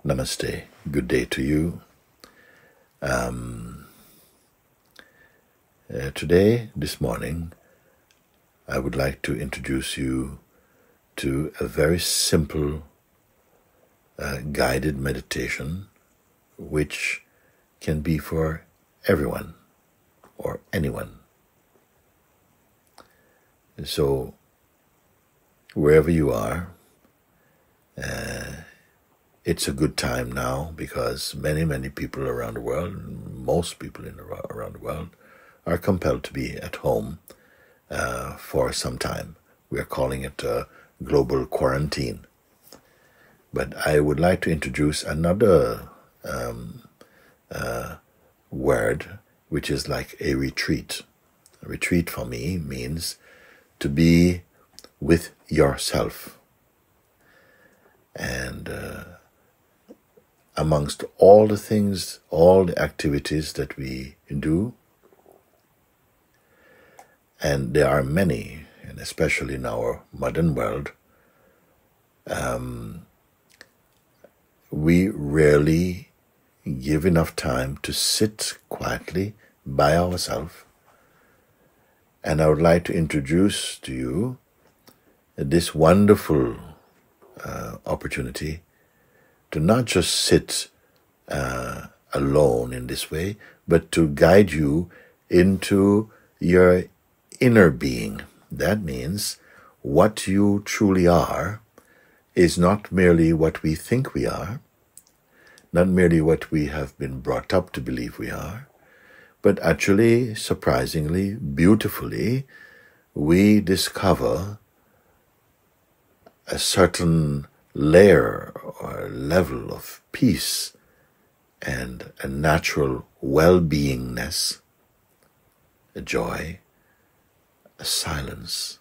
Namaste. Good day to you. This morning, I would like to introduce you to a very simple guided meditation which can be for everyone or anyone. So, wherever you are, it's a good time now because many people around the world, most people around the world, are compelled to be at home for some time. We are calling it a global quarantine. But I would like to introduce another word, which is like a retreat. A retreat for me means to be with yourself. And amongst all the things, all the activities that we do, and there are many, and especially in our modern world, we rarely give enough time to sit quietly by ourselves. And I would like to introduce to you this wonderful opportunity to not just sit alone in this way, but to guide you into your inner being. That means what you truly are is not merely what we think we are, not merely what we have been brought up to believe we are, but actually, surprisingly, beautifully, we discover a certain layer or level of peace and a natural well-beingness, a joy, a silence.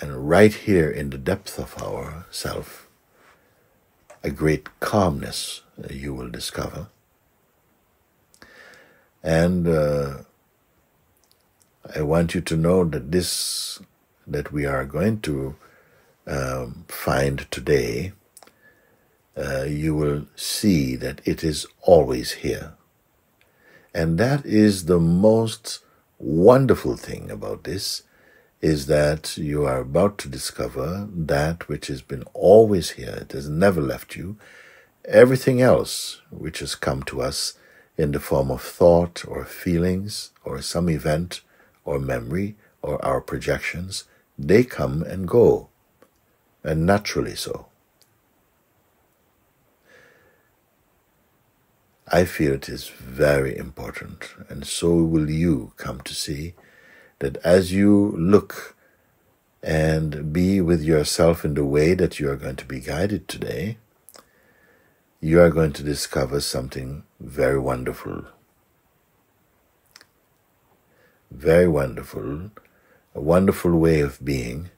And right here in the depth of our self, a great calmness you will discover. And I want you to know that that we are going to find today, you will see that it is always here. And that is the most wonderful thing about this, is that you are about to discover that which has been always here. It has never left you. Everything else which has come to us in the form of thought or feelings or some event or memory or our projections, they come and go, and naturally so. I feel it is very important, and so will you come to see, that as you look and be with yourself in the way that you are going to be guided today, you are going to discover something very wonderful. Very wonderful. A wonderful way of being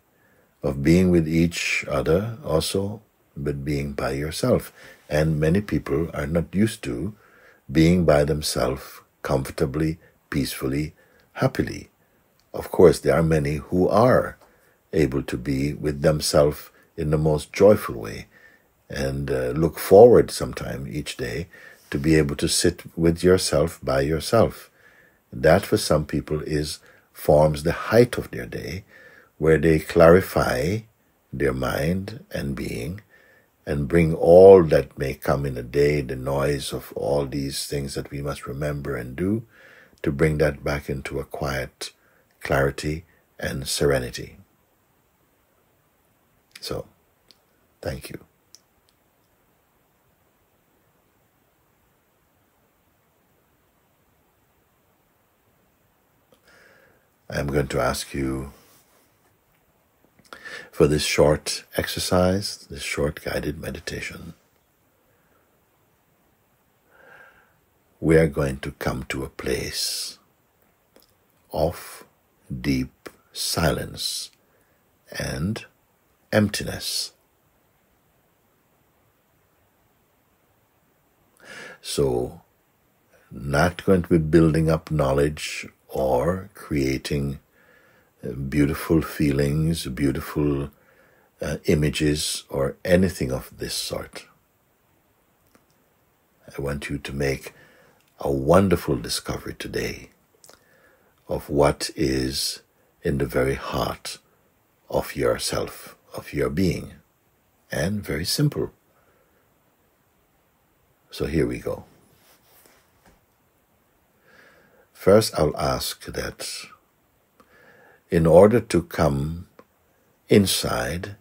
with each other also, but being by yourself. And many people are not used to being by themselves comfortably, peacefully, happily. Of course, there are many who are able to be with themselves in the most joyful way and look forward sometime each day to be able to sit with yourself by yourself. That for some people forms the height of their day, where they clarify their mind and being and bring all that may come in a day, the noise of all these things that we must remember and do, to bring that back into a quiet clarity and serenity. So, thank you. I am going to ask you for this short exercise, this short guided meditation. We are going to come to a place of deep silence and emptiness. So, not going to be building up knowledge or creating beautiful feelings, beautiful images or anything of this sort. I want you to make a wonderful discovery today of what is in the very heart of yourself, of your being, and very simple. So here we go. First, I'll ask that in order to come inside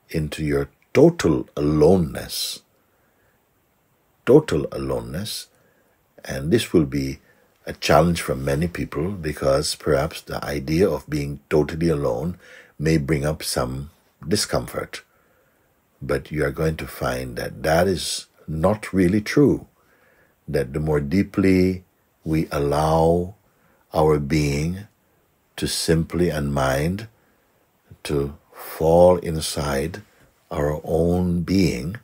into your total aloneness, and this will be a challenge for many people because perhaps the idea of being totally alone may bring up some discomfort. But you are going to find that that is not really true, that the more deeply we allow our being to simply and mind to fall inside our own being,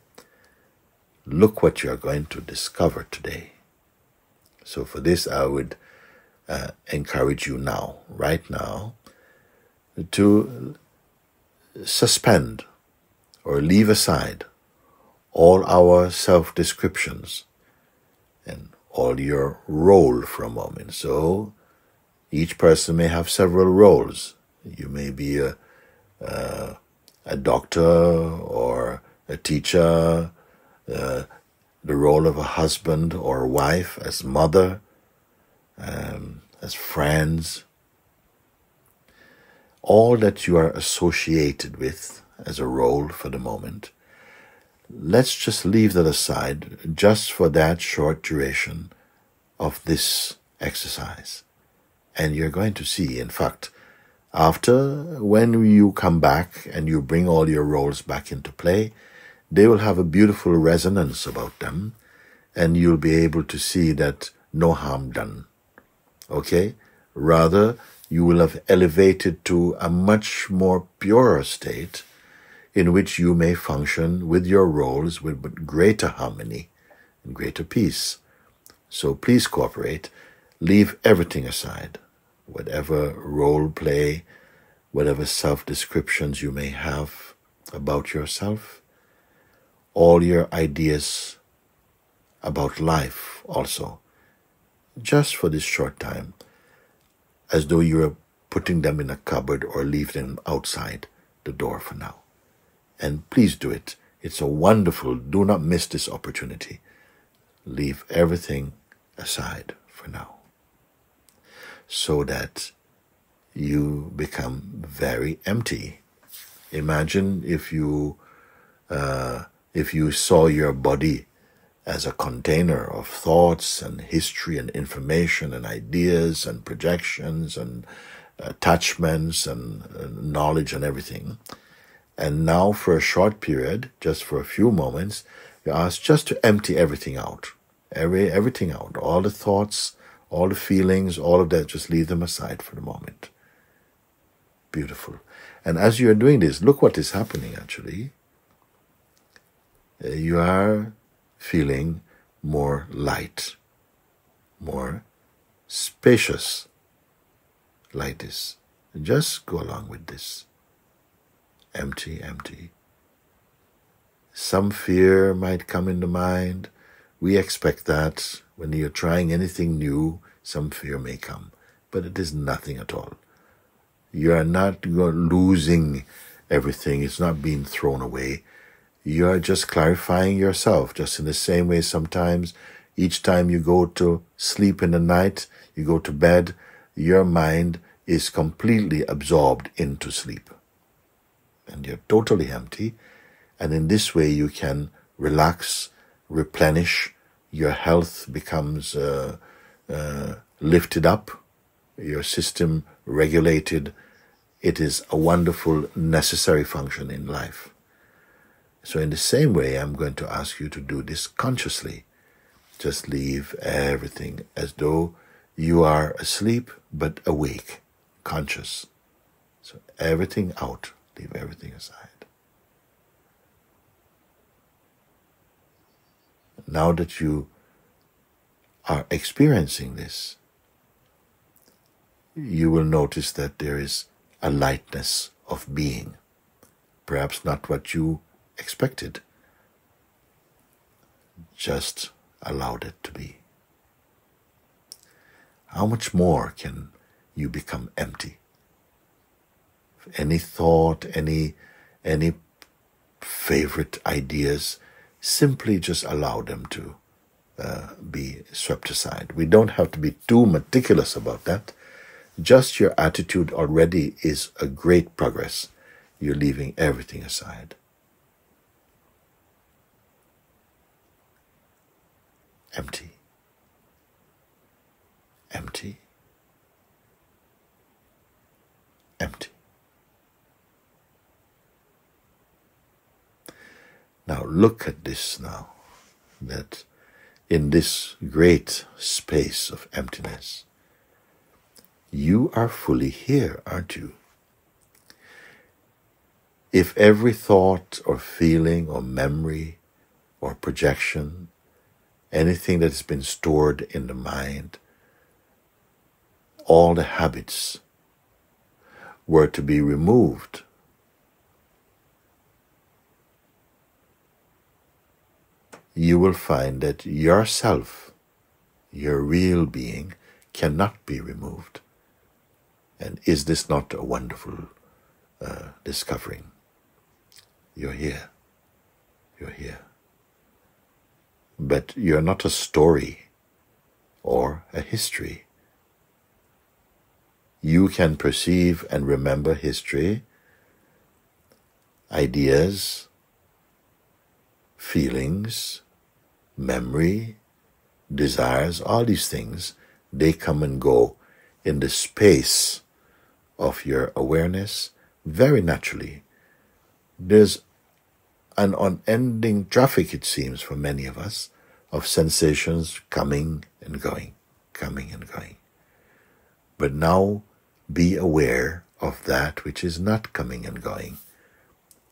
look what you are going to discover today. So for this, I would encourage you now, right now, to suspend or leave aside all our self-descriptions and all your role for a moment. So each person may have several roles. You may be a doctor or a teacher, the role of a husband or a wife, as mother, as friends. All that you are associated with as a role for the moment, let's just leave that aside just for that short duration of this exercise. And you're going to see, in fact, when you come back and you bring all your roles back into play, they will have a beautiful resonance about them, and you'll be able to see that no harm done. Okay? Rather, you will have elevated to a much more purer state in which you may function with your roles with greater harmony and greater peace. So please cooperate. Leave everything aside. Whatever role play, whatever self-descriptions you may have about yourself, all your ideas about life also, just for this short time, as though you're putting them in a cupboard or leave them outside the door for now. And please do it. It's a wonderful, do not miss this opportunity. Leave everything aside for now, so that you become very empty. Imagine if you saw your body as a container of thoughts and history and information and ideas and projections and attachments and knowledge and everything. And now for a short period, just for a few moments, you're asked just to empty everything out. Everything out. All the thoughts, all the feelings, all of that, just leave them aside for the moment. Beautiful. And as you are doing this, look what is happening actually. You are feeling more light, more spacious like this. Just go along with this. Empty, empty. Some fear might come in the mind. We expect that when you're trying anything new, some fear may come. But it is nothing at all. You are not losing everything. It's not being thrown away. You are just clarifying yourself, just in the same way sometimes each time you go to sleep in the night, you go to bed, your mind is completely absorbed into sleep. And you're totally empty. And in this way you can relax, replenish, your health becomes lifted up, your system regulated. It is a wonderful, necessary function in life. So in the same way, I'm going to ask you to do this consciously. Just leave everything as though you are asleep but awake, conscious. So everything out, leave everything aside. Now that you are experiencing this, you will notice that there is a lightness of being. perhaps not what you expected. Just allowed it to be. How much more can you become empty? Any thought, any favorite ideas, simply just allow them to be swept aside. We don't have to be too meticulous about that. Just your attitude already is a great progress. You're leaving everything aside. Empty. Empty. Empty. Now look at this now, that in this great space of emptiness, you are fully here, aren't you? If every thought or feeling or memory or projection, anything that has been stored in the mind, all the habits were to be removed, you will find that yourself, your real being, cannot be removed. And is this not a wonderful discovering? You're here. You're here. But you're not a story or a history. You can perceive and remember history, ideas, feelings, memory, desires, all these things, they come and go in the space of your awareness very naturally. There's an unending traffic, it seems, for many of us, of sensations coming and going, coming and going. But now be aware of that which is not coming and going.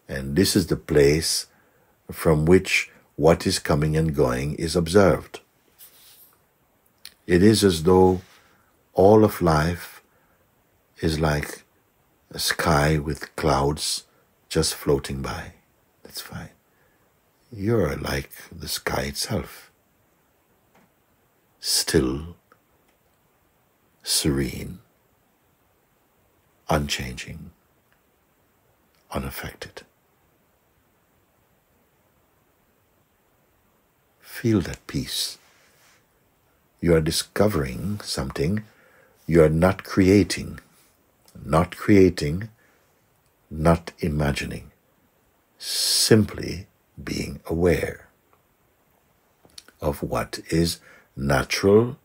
And this is the place from which what is coming and going is observed. It is as though all of life is like a sky with clouds just floating by. That's fine. You're like the sky itself. Still, serene, unchanging, unaffected. Feel that peace. You are discovering something. You are not creating, not imagining, simply being aware of what is natural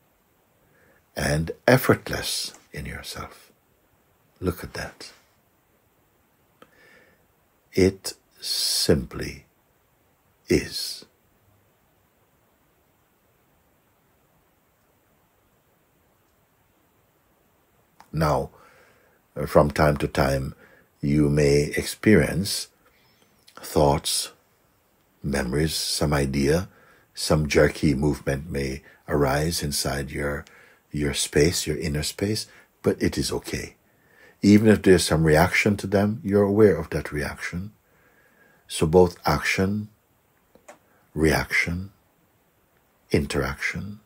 and effortless in yourself. Look at that. It simply is. Now, from time to time, you may experience thoughts, memories, some idea, some jerky movement may arise inside your space, your inner space, but it is okay. Even if there's some reaction to them, you're aware of that reaction. So both action, reaction, interaction,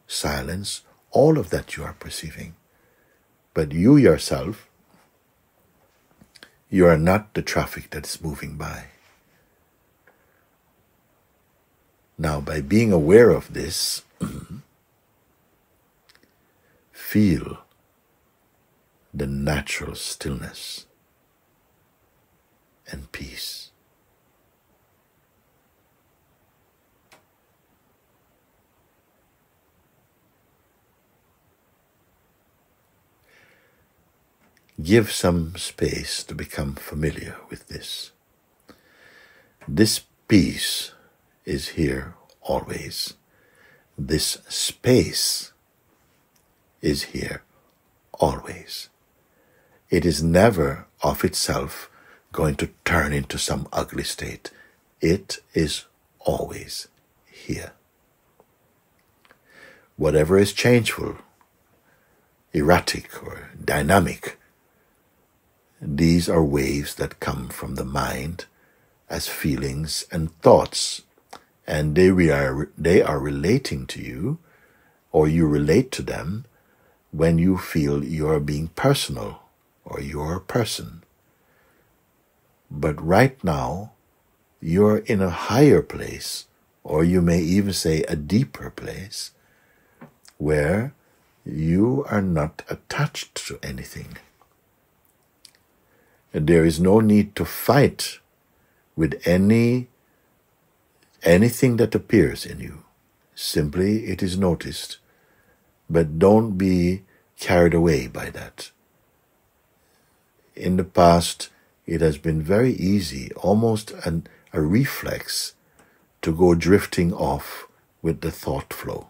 silence, all of that you are perceiving. But you yourself, you are not the traffic that is moving by. Now, by being aware of this, feel the natural stillness and peace. Give some space to become familiar with this. This peace is here always. This space is here always. It is never of itself going to turn into some ugly state. It is always here. Whatever is changeful, erratic, or dynamic, These are waves that come from the mind as feelings and thoughts, and they are relating to you, or you relate to them when you feel you are being personal or you're a person. But right now, you're in a higher place, or you may even say a deeper place, where you are not attached to anything. And there is no need to fight with anything that appears in you. Simply it is noticed, but don't be carried away by that. In the past, it has been very easy, almost a reflex, to go drifting off with the thought flow.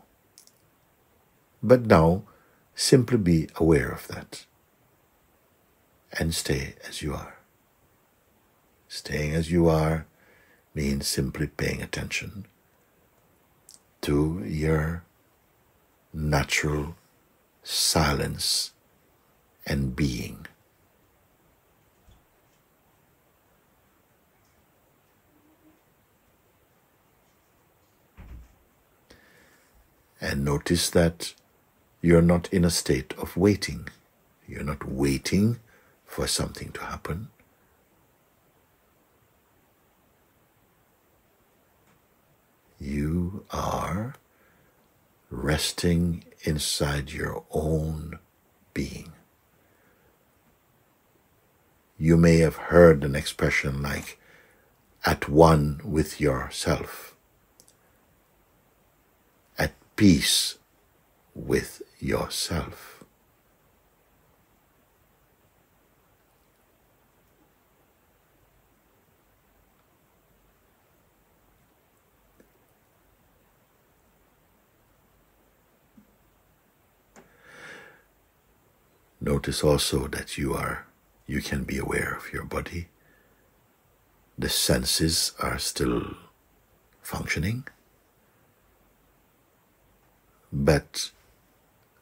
But now, simply be aware of that and stay as you are. Staying as you are means simply paying attention to your natural silence and being. And notice that you're not in a state of waiting. You're not waiting for something to happen. You are resting inside your own being. You may have heard an expression like, at one with yourself, at peace with yourself. Notice also that you can be aware of your body. The senses are still functioning, but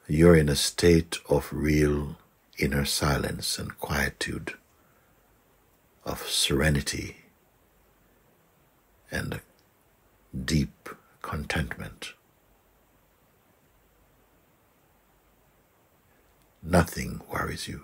you're in a state of real inner silence and quietude, of serenity and deep contentment. Nothing worries you.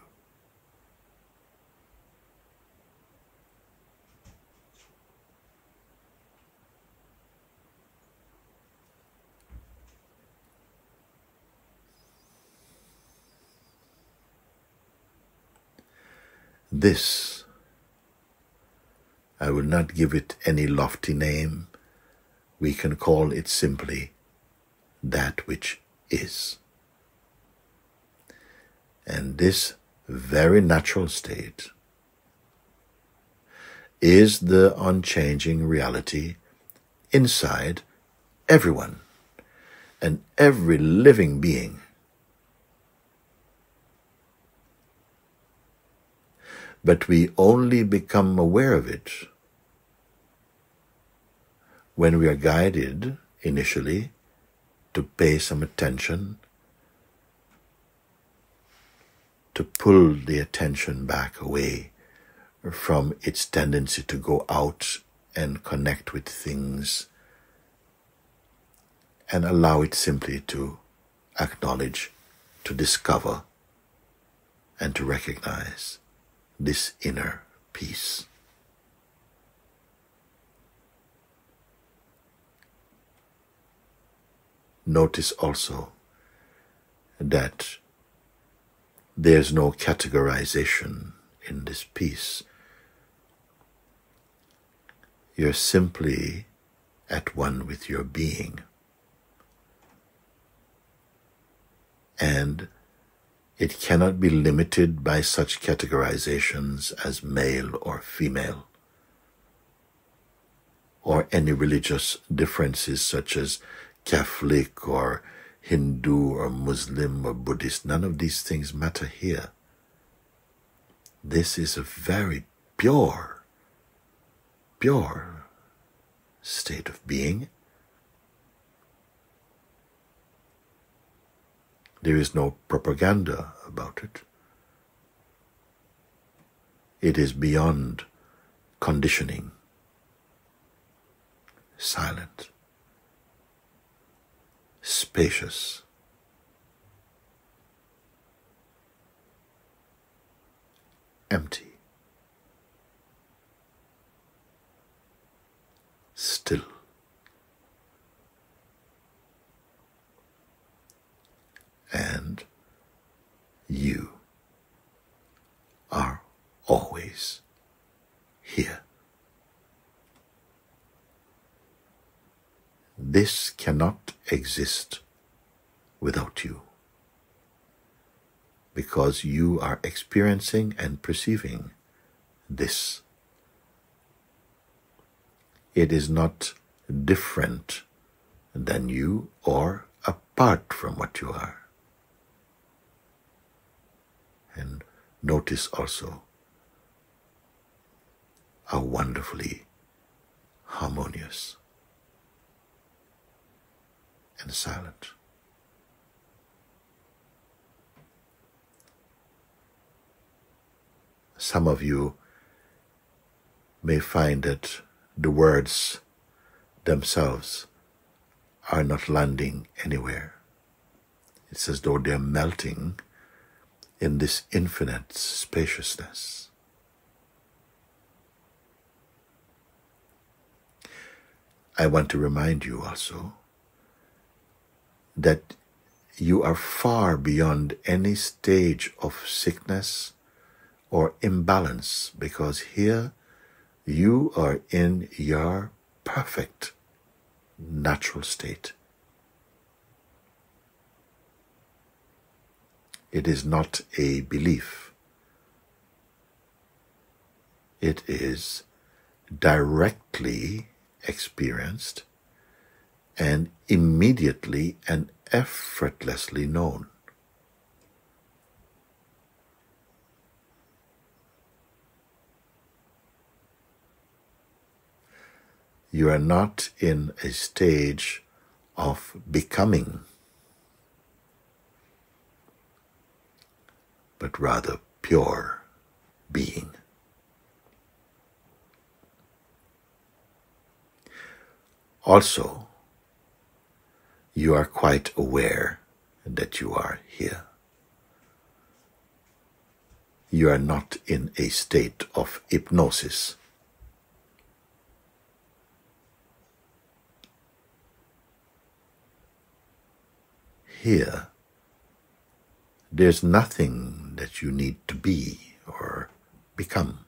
This, I will not give it any lofty name. We can call it simply that which is. And this very natural state is the unchanging reality inside everyone and every living being. But we only become aware of it when we are guided initially to pay some attention, to pull the attention back away from its tendency to go out and connect with things, and allow it simply to acknowledge, to discover, and to recognize this inner peace. Notice also that there's no categorization in this peace. You're simply at one with your being. And it cannot be limited by such categorizations as male or female, or any religious differences such as Catholic or Hindu or Muslim or Buddhist. None of these things matter here. This is a very pure state of being. There is no propaganda about it. It is beyond conditioning, silent, spacious, empty, still, and you are always here. This cannot exist without you, because you are experiencing and perceiving this. It is not different than you or apart from what you are. And notice also how wonderfully harmonious and silent. Some of you may find that the words themselves are not landing anywhere. It's as though they're melting in this infinite spaciousness. I want to remind you also that you are far beyond any stage of sickness or imbalance, because here you are in your perfect natural state. It is not a belief. It is directly experienced and immediately and effortlessly known. You are not in a stage of becoming, but rather pure being. Also, you are quite aware that you are here. You are not in a state of hypnosis. Here, there's nothing that you need to be or become.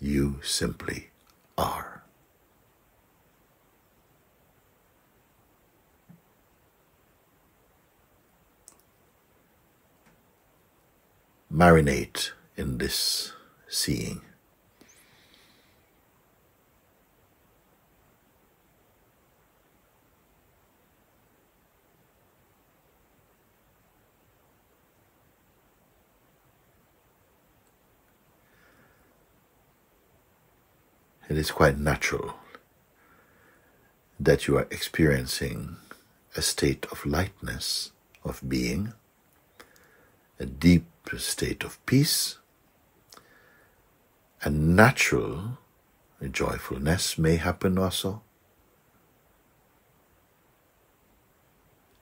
You simply are. Marinate in this seeing. It is quite natural that you are experiencing a state of lightness, of being, a deep state of peace. A natural joyfulness may happen also.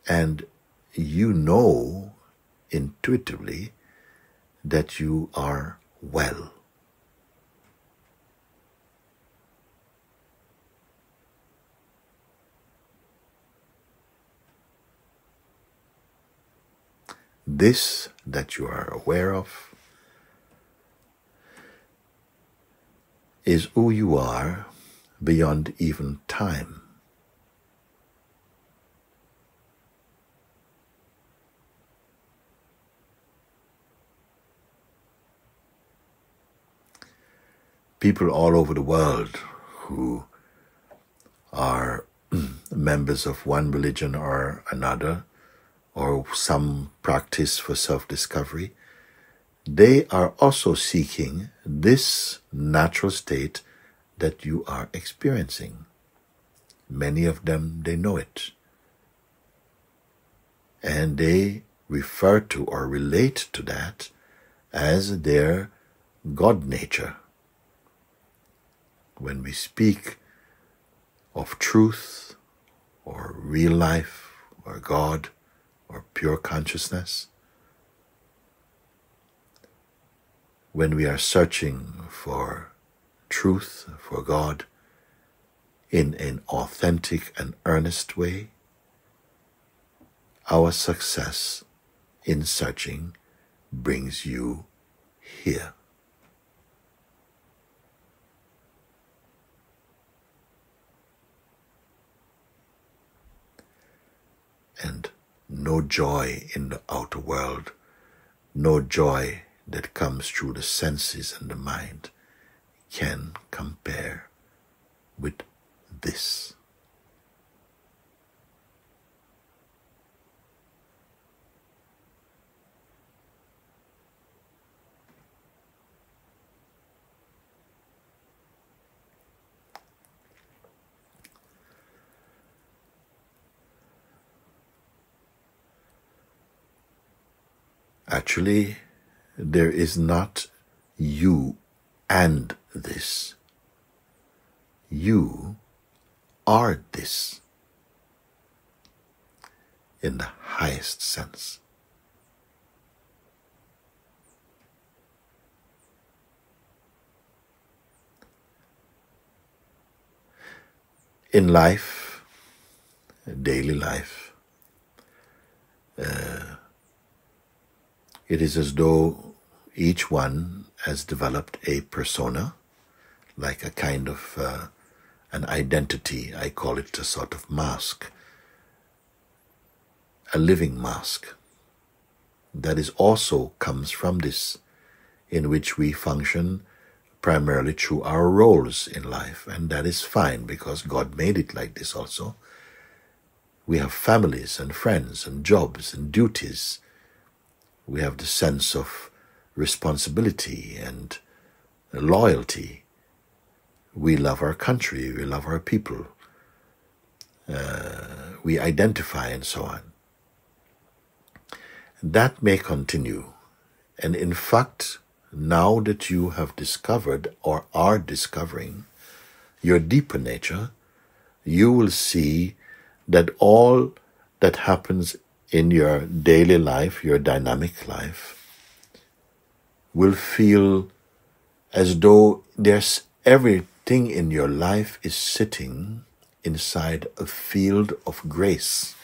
And you know intuitively that you are well. This that you are aware of is who you are beyond even time. People all over the world who are members of one religion or another, or some practice for self-discovery, they are also seeking this natural state that you are experiencing. Many of them, they know it. And they refer to or relate to that as their God nature. When we speak of truth or real life or God or pure consciousness, when we are searching for truth, for God, in an authentic and earnest way, our success in searching brings you here. And no joy in the outer world, no joy that comes through the senses and the mind can compare with this. Actually, there is not you and this. You are this in the highest sense. In life, daily life, it is as though each one has developed a persona, like a kind of an identity. I call it a sort of mask, a living mask that is also comes from this, in which we function primarily through our roles in life, and that is fine because God made it like this also. We have families and friends and jobs and duties. We have the sense of responsibility and loyalty. We love our country, we love our people, we identify and so on. That may continue. And in fact, now that you have discovered or are discovering your deeper nature, you will see that all that happens in your daily life, your dynamic life, will feel as though there's everything in your life is sitting inside a field of grace.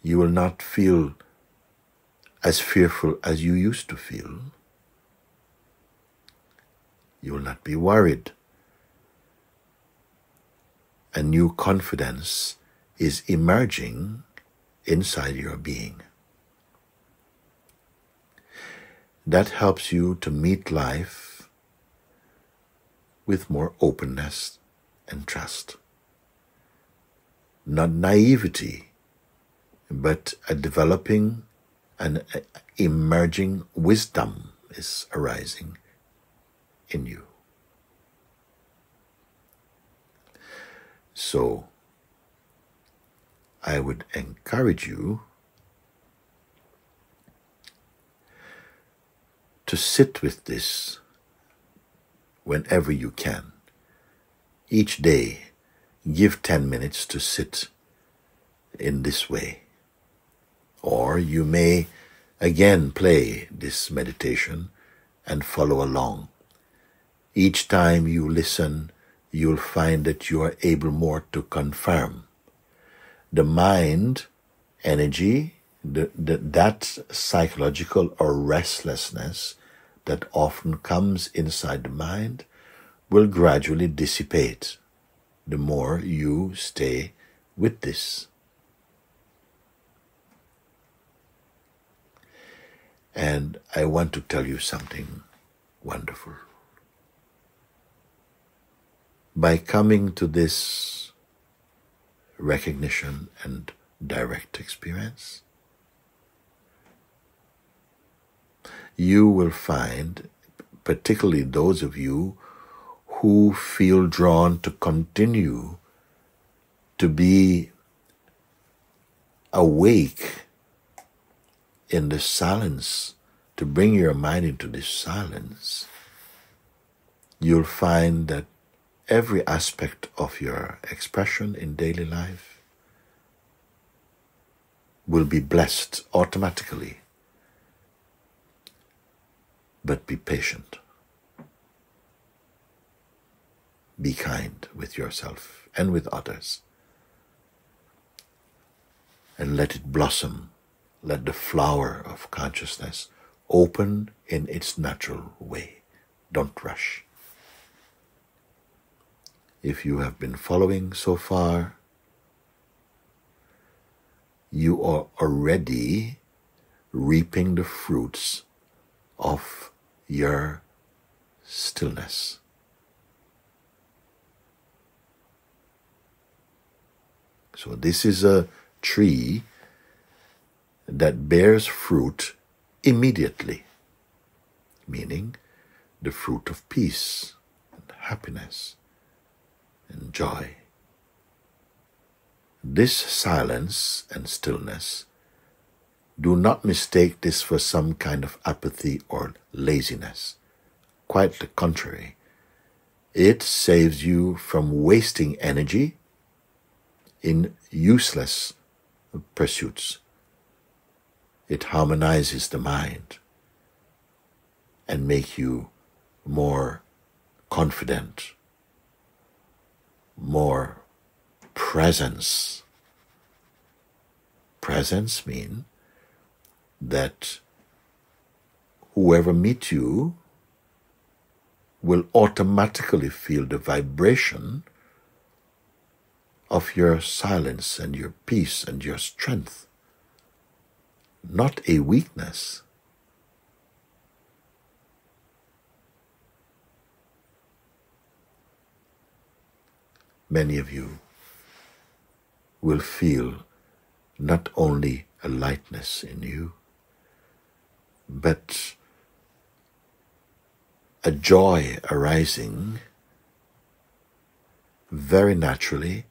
You will not feel as fearful as you used to feel. You will not be worried. A new confidence is emerging inside your being. That helps you to meet life with more openness and trust. Not naivety, but a developing and emerging wisdom is arising in you. So, I would encourage you to sit with this whenever you can. Each day, give 10 minutes to sit in this way. Or you may again play this meditation and follow along. Each time you listen, you'll find that you are able more to confirm. The mind energy, that psychological or restlessness that often comes inside the mind will gradually dissipate the more you stay with this. And I want to tell you something wonderful. By coming to this recognition and direct experience, you will find, particularly those of you who feel drawn to continue to be awake in the silence, to bring your mind into this silence, you'll find that every aspect of your expression in daily life will be blessed automatically. But be patient. Be kind with yourself and with others. And let it blossom. Let the flower of consciousness open in its natural way. Don't rush. If you have been following so far, you are already reaping the fruits of your stillness. So this is a tree that bears fruit immediately, meaning the fruit of peace and happiness and joy. This silence and stillness, do not mistake this for some kind of apathy or laziness. Quite the contrary. It saves you from wasting energy in useless pursuits. It harmonizes the mind and makes you more confident, more presence. Presence means that whoever meets you will automatically feel the vibration of your silence and your peace and your strength. Not a weakness. Many of you will feel not only a lightness in you, but a joy arising very naturally.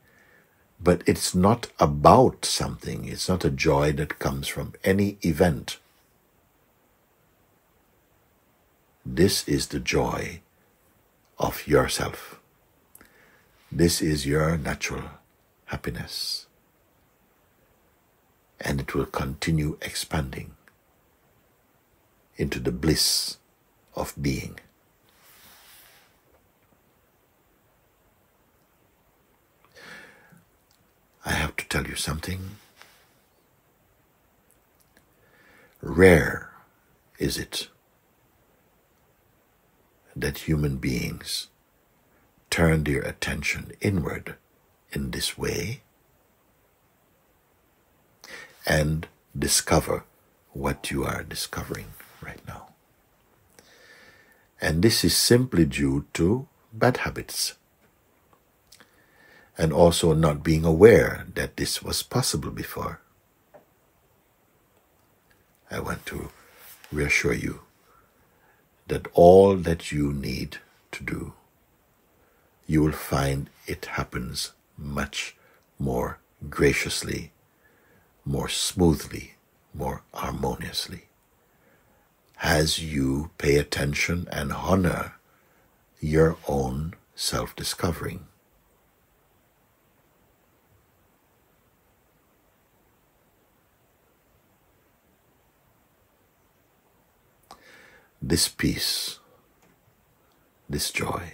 But it's not about something. It's not a joy that comes from any event. This is the joy of yourself. This is your natural happiness. And it will continue expanding into the bliss of being. I have to tell you something. Rare is it that human beings turn their attention inward in this way and discover what you are discovering right now. And this is simply due to bad habits. And also not being aware that this was possible before. I want to reassure you that all that you need to do, you will find it happens much more graciously, more smoothly, more harmoniously, as you pay attention and honor your own self-discovering. This peace, this joy,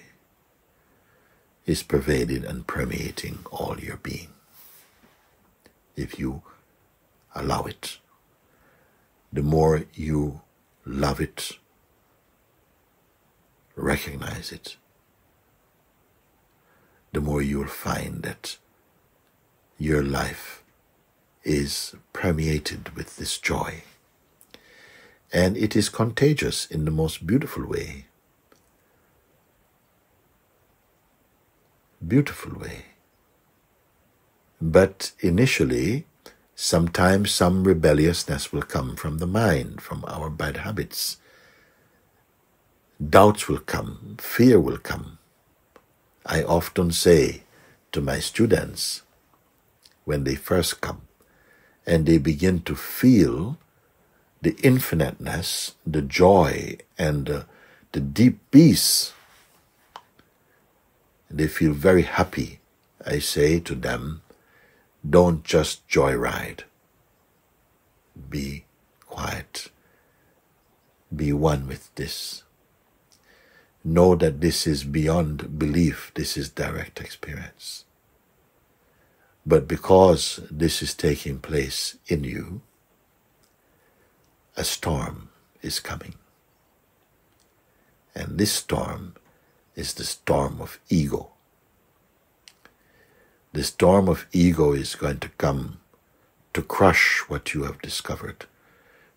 is pervaded and permeating all your being. If you allow it, the more you love it, recognize it, the more you will find that your life is permeated with this joy. And it is contagious in the most beautiful way. Beautiful way. But initially, sometimes some rebelliousness will come from the mind, from our bad habits. Doubts will come, fear will come. I often say to my students, when they first come, and they begin to feel the infiniteness, the joy, and the deep peace. They feel very happy. I say to them, don't just joyride. Be quiet. Be one with this. Know that this is beyond belief. This is direct experience. But because this is taking place in you, a storm is coming. And this storm is the storm of ego. The storm of ego is going to come to crush what you have discovered,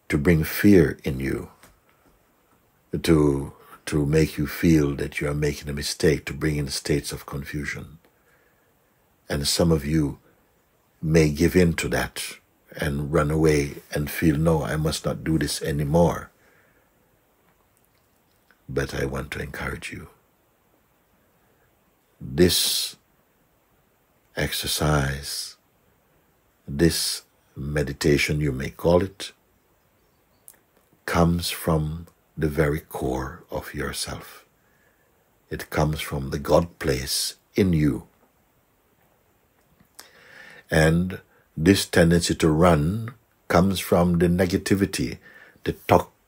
to bring fear in you, to make you feel that you are making a mistake, to bring in states of confusion. And some of you may give in to that and run away and feel, no, I must not do this anymore. But I want to encourage you. This exercise, this meditation, you may call it, comes from the very core of yourself. It comes from the God place in you. And this tendency to run comes from the negativity, the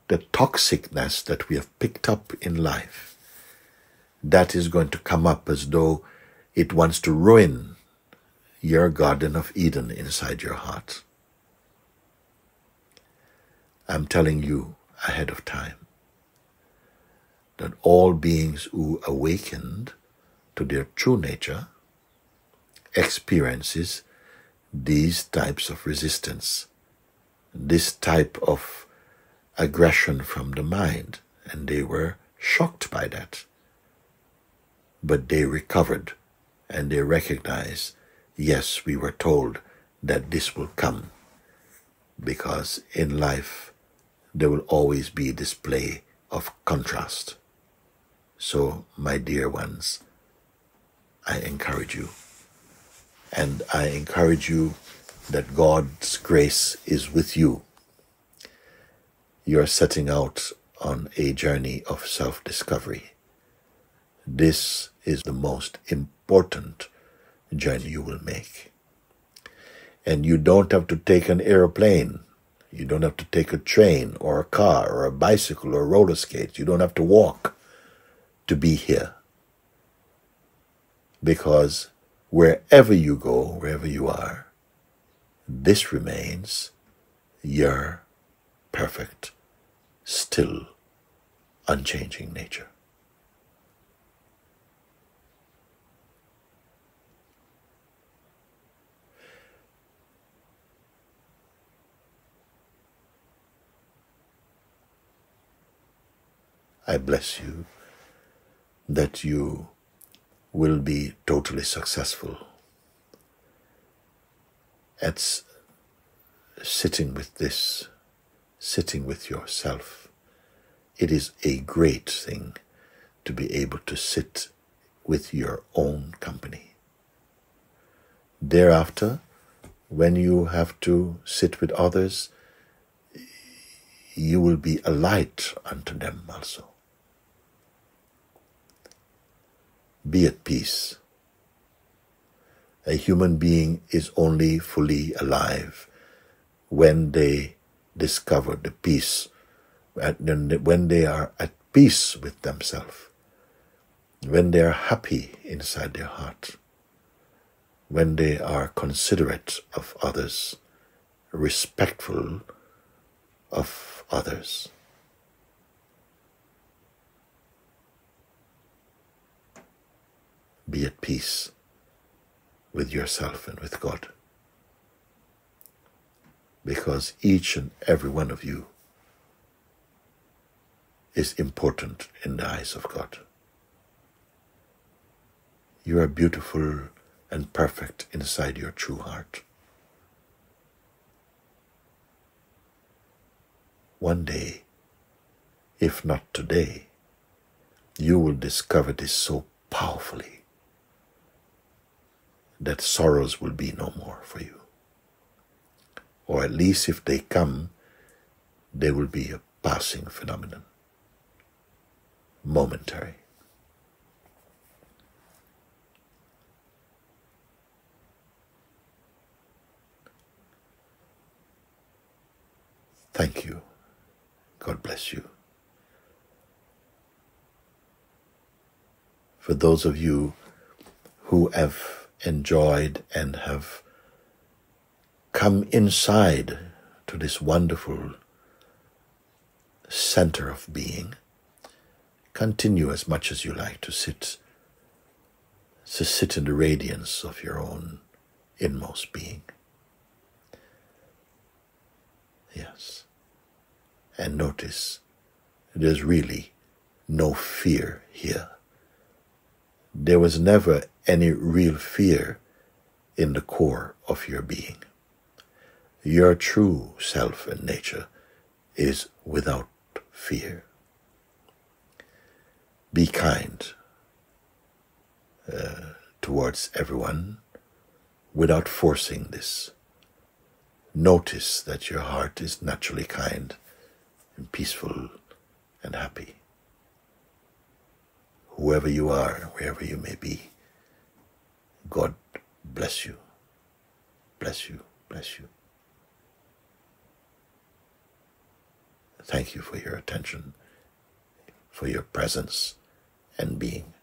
toxicness that we have picked up in life. That is going to come up as though it wants to ruin your Garden of Eden inside your heart. I'm telling you ahead of time that all beings who awakened to their true nature experiences these types of resistance, this type of aggression from the mind, and they were shocked by that. But they recovered and they recognized, yes, we were told that this will come, because in life there will always be display of contrast. So, my dear ones, I encourage you. And I encourage you that God's grace is with you. You are setting out on a journey of self-discovery. This is the most important journey you will make. And you don't have to take an airplane. You don't have to take a train or a car or a bicycle or roller skates. You don't have to walk to be here. Because wherever you go, wherever you are, this remains your perfect, still, unchanging nature. I bless you that you will be totally successful at sitting with this, sitting with yourself. It is a great thing to be able to sit with your own company. Thereafter, when you have to sit with others, you will be a light unto them also. Be at peace. A human being is only fully alive when they discover the peace, when they are at peace with themselves, when they are happy inside their heart, when they are considerate of others, respectful of others. Be at peace with yourself and with God, because each and every one of you is important in the eyes of God. You are beautiful and perfect inside your true heart. One day, if not today, you will discover this so powerfully that sorrows will be no more for you. or at least if they come, they will be a passing phenomenon, momentary. Thank you. God bless you. For those of you who have enjoyed and have come inside to this wonderful center of being, continue as much as you like to sit in the radiance of your own inmost being. Yes. And notice there's really no fear here. There was never any real fear in the core of your being. Your true self and nature is without fear. Be kind towards everyone without forcing this. Notice that your heart is naturally kind and peaceful and happy. Whoever you are, wherever you may be, God bless you, bless you, bless you. Thank you for your attention, for your presence and being.